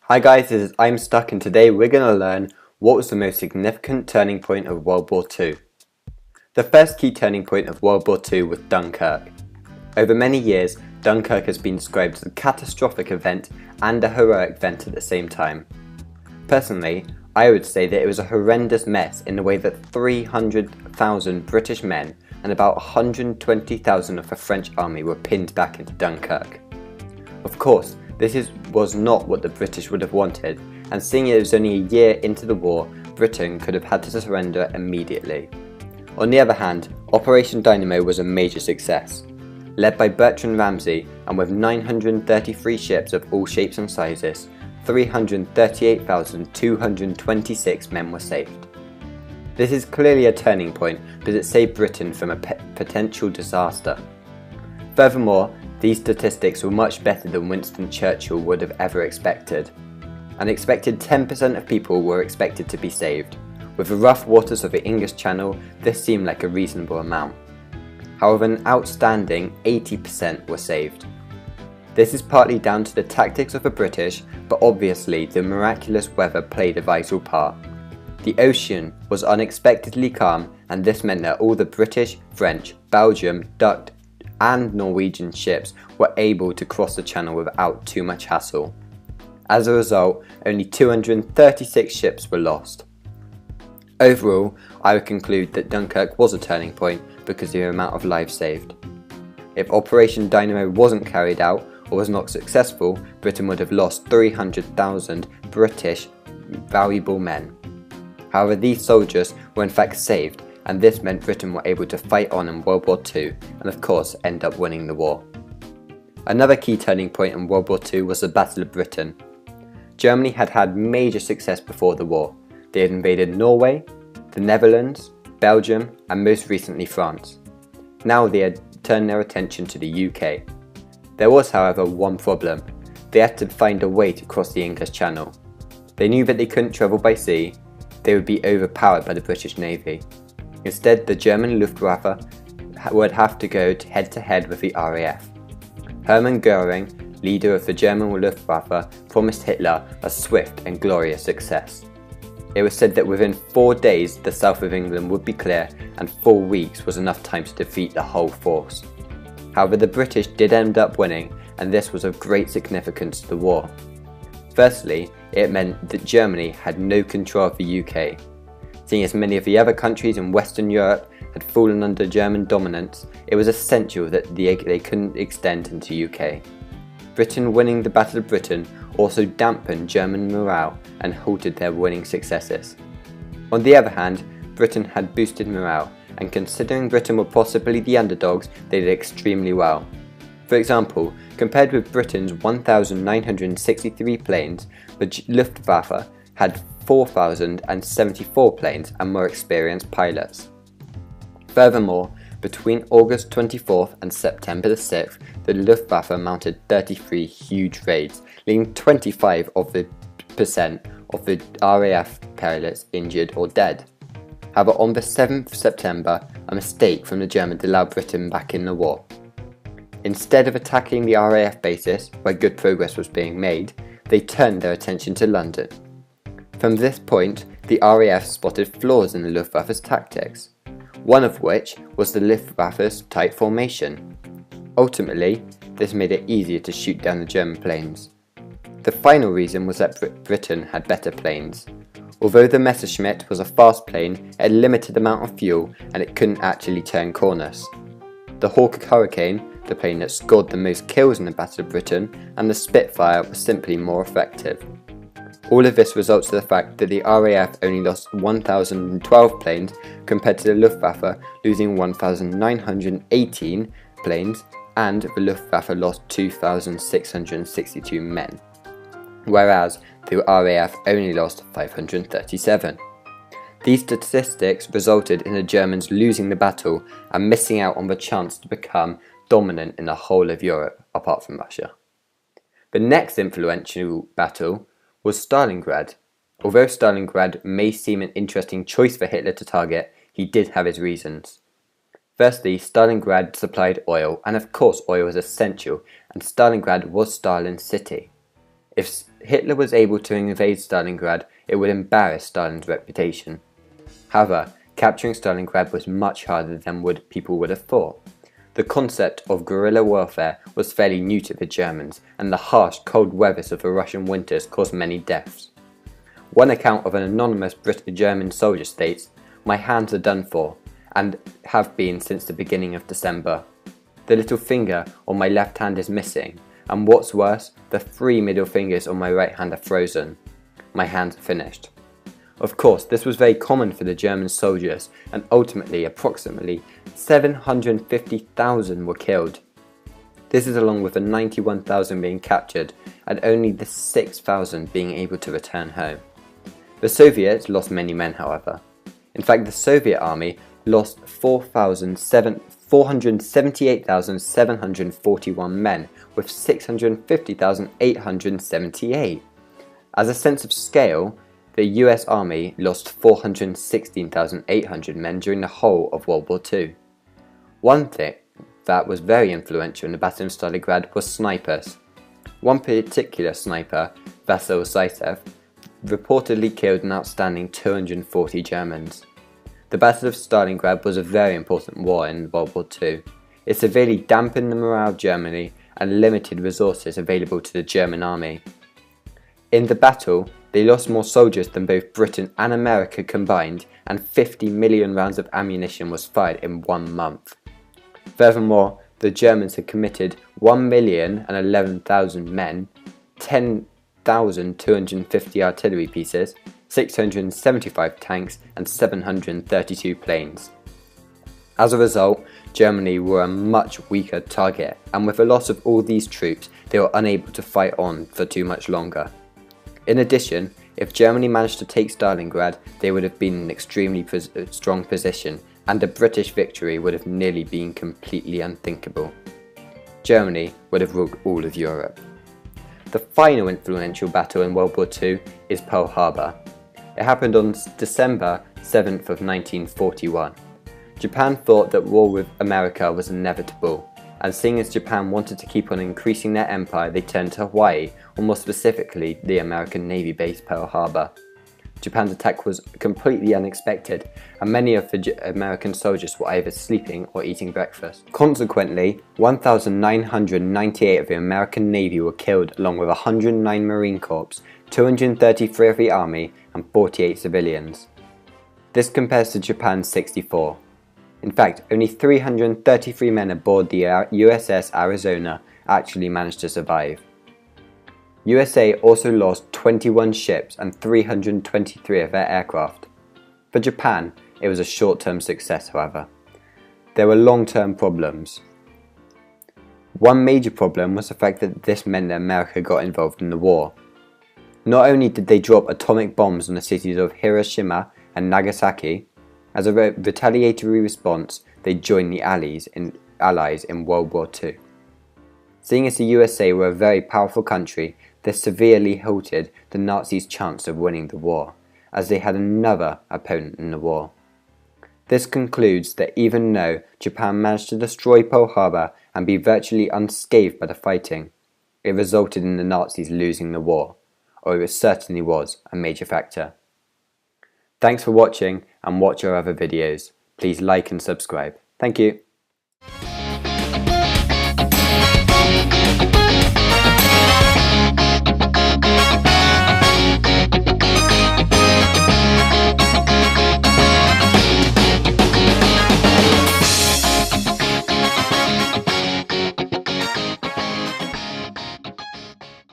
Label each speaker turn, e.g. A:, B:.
A: Hi guys, this is I'm Stuck and today we're going to learn what was the most significant turning point of World War II. The first key turning point of World War II was Dunkirk. Over many years, Dunkirk has been described as a catastrophic event and a heroic event at the same time. Personally, I would say that it was a horrendous mess in the way that 300,000 British men and about 120,000 of the French army were pinned back into Dunkirk. Of course, this was not what the British would have wanted, and seeing it was only a year into the war, Britain could have had to surrender immediately. On the other hand, Operation Dynamo was a major success. Led by Bertrand Ramsay and with 933 ships of all shapes and sizes, 338,226 men were saved. This is clearly a turning point because it saved Britain from a potential disaster. Furthermore, these statistics were much better than Winston Churchill would have ever expected. An expected 10% of people were expected to be saved. With the rough waters of the English Channel, this seemed like a reasonable amount. However, an outstanding 80% were saved. This is partly down to the tactics of the British, but obviously the miraculous weather played a vital part. The ocean was unexpectedly calm, and this meant that all the British, French, Belgian, Dutch and Norwegian ships were able to cross the channel without too much hassle. As a result, only 236 ships were lost. Overall, I would conclude that Dunkirk was a turning point because of the amount of lives saved. If Operation Dynamo wasn't carried out or was not successful, Britain would have lost 300,000 British valuable men. However, these soldiers were in fact saved, and this meant Britain were able to fight on in World War II and of course end up winning the war. Another key turning point in World War II was the Battle of Britain. Germany had had major success before the war. They had invaded Norway, the Netherlands, Belgium and most recently France. Now they had turned their attention to the UK. There was however one problem. They had to find a way to cross the English Channel. They knew that they couldn't travel by sea. They would be overpowered by the British Navy. Instead, the German Luftwaffe would have to go head to head with the RAF. Hermann Göring, leader of the German Luftwaffe, promised Hitler a swift and glorious success. It was said that within 4 days the south of England would be clear, and 4 weeks was enough time to defeat the whole force. However, the British did end up winning, and this was of great significance to the war. Firstly, it meant that Germany had no control of the UK. Seeing as many of the other countries in Western Europe had fallen under German dominance, it was essential that they couldn't extend into UK. Britain winning the Battle of Britain also dampened German morale and halted their winning successes. On the other hand, Britain had boosted morale, and considering Britain were possibly the underdogs, they did extremely well. For example, compared with Britain's 1,963 planes, the Luftwaffe had 4,074 planes and more experienced pilots. Furthermore, between August 24th and September 6th, the Luftwaffe mounted 33 huge raids, leaving 25% of the RAF pilots injured or dead. However, on the 7th of September, a mistake from the Germans allowed Britain back in the war. Instead of attacking the RAF bases, where good progress was being made, they turned their attention to London. From this point, the RAF spotted flaws in the Luftwaffe's tactics, one of which was the Luftwaffe's tight formation. Ultimately, this made it easier to shoot down the German planes. The final reason was that Britain had better planes. Although the Messerschmitt was a fast plane, it had a limited amount of fuel and it couldn't actually turn corners. The Hawker Hurricane, the plane that scored the most kills in the Battle of Britain, and the Spitfire was simply more effective. All of this results in the fact that the RAF only lost 1,012 planes compared to the Luftwaffe losing 1,918 planes, and the Luftwaffe lost 2,662 men, whereas the RAF only lost 537. These statistics resulted in the Germans losing the battle and missing out on the chance to become dominant in the whole of Europe, apart from Russia. The next influential battle was Stalingrad. Although Stalingrad may seem an interesting choice for Hitler to target, he did have his reasons. Firstly, Stalingrad supplied oil, and of course oil was essential, and Stalingrad was Stalin's city. If Hitler was able to invade Stalingrad, it would embarrass Stalin's reputation. However, capturing Stalingrad was much harder than people would have thought. The concept of guerrilla warfare was fairly new to the Germans, and the harsh, cold weather of the Russian winters caused many deaths. One account of an anonymous British-German soldier states, "My hands are done for, and have been since the beginning of December. The little finger on my left hand is missing, and what's worse, the 3 middle fingers on my right hand are frozen. My hands are finished." Of course, this was very common for the German soldiers, and ultimately approximately 750,000 were killed. This is along with the 91,000 being captured and only the 6,000 being able to return home. The Soviets lost many men, however. In fact, the Soviet army lost 478,741 men, with 650,878. As a sense of scale, the US Army lost 416,800 men during the whole of World War II. One thing that was very influential in the Battle of Stalingrad was snipers. One particular sniper, Vasil Zaitsev, reportedly killed an outstanding 240 Germans. The Battle of Stalingrad was a very important war in World War II. It severely dampened the morale of Germany and limited resources available to the German army. In the battle, they lost more soldiers than both Britain and America combined, and 50 million rounds of ammunition was fired in 1 month. Furthermore, the Germans had committed 1,011,000 men, 10,250 artillery pieces, 675 tanks, and 732 planes. As a result, Germany were a much weaker target, and with the loss of all these troops, they were unable to fight on for too much longer. In addition, if Germany managed to take Stalingrad, they would have been in an extremely strong position, and a British victory would have nearly been completely unthinkable. Germany would have ruled all of Europe. The final influential battle in World War II is Pearl Harbour. It happened on December 7th of 1941. Japan thought that war with America was inevitable, and seeing as Japan wanted to keep on increasing their empire, they turned to Hawaii, or more specifically the American Navy base Pearl Harbour. Japan's attack was completely unexpected, and many of the American soldiers were either sleeping or eating breakfast. Consequently, 1,998 of the American Navy were killed, along with 109 Marine Corps, 233 of the Army, and 48 civilians. This compares to Japan's 64. In fact, only 333 men aboard the USS Arizona actually managed to survive. USA also lost 21 ships and 323 of their aircraft. For Japan, it was a short-term success, however. There were long-term problems. One major problem was the fact that this meant that America got involved in the war. Not only did they drop atomic bombs on the cities of Hiroshima and Nagasaki, as a retaliatory response, they joined the Allies in World War II. Seeing as the USA were a very powerful country, this severely halted the Nazis' chance of winning the war, as they had another opponent in the war. This concludes that even though Japan managed to destroy Pearl Harbour and be virtually unscathed by the fighting, it resulted in the Nazis losing the war, or it certainly was a major factor. Thanks for watching, and watch our other videos. Please like and subscribe. Thank you.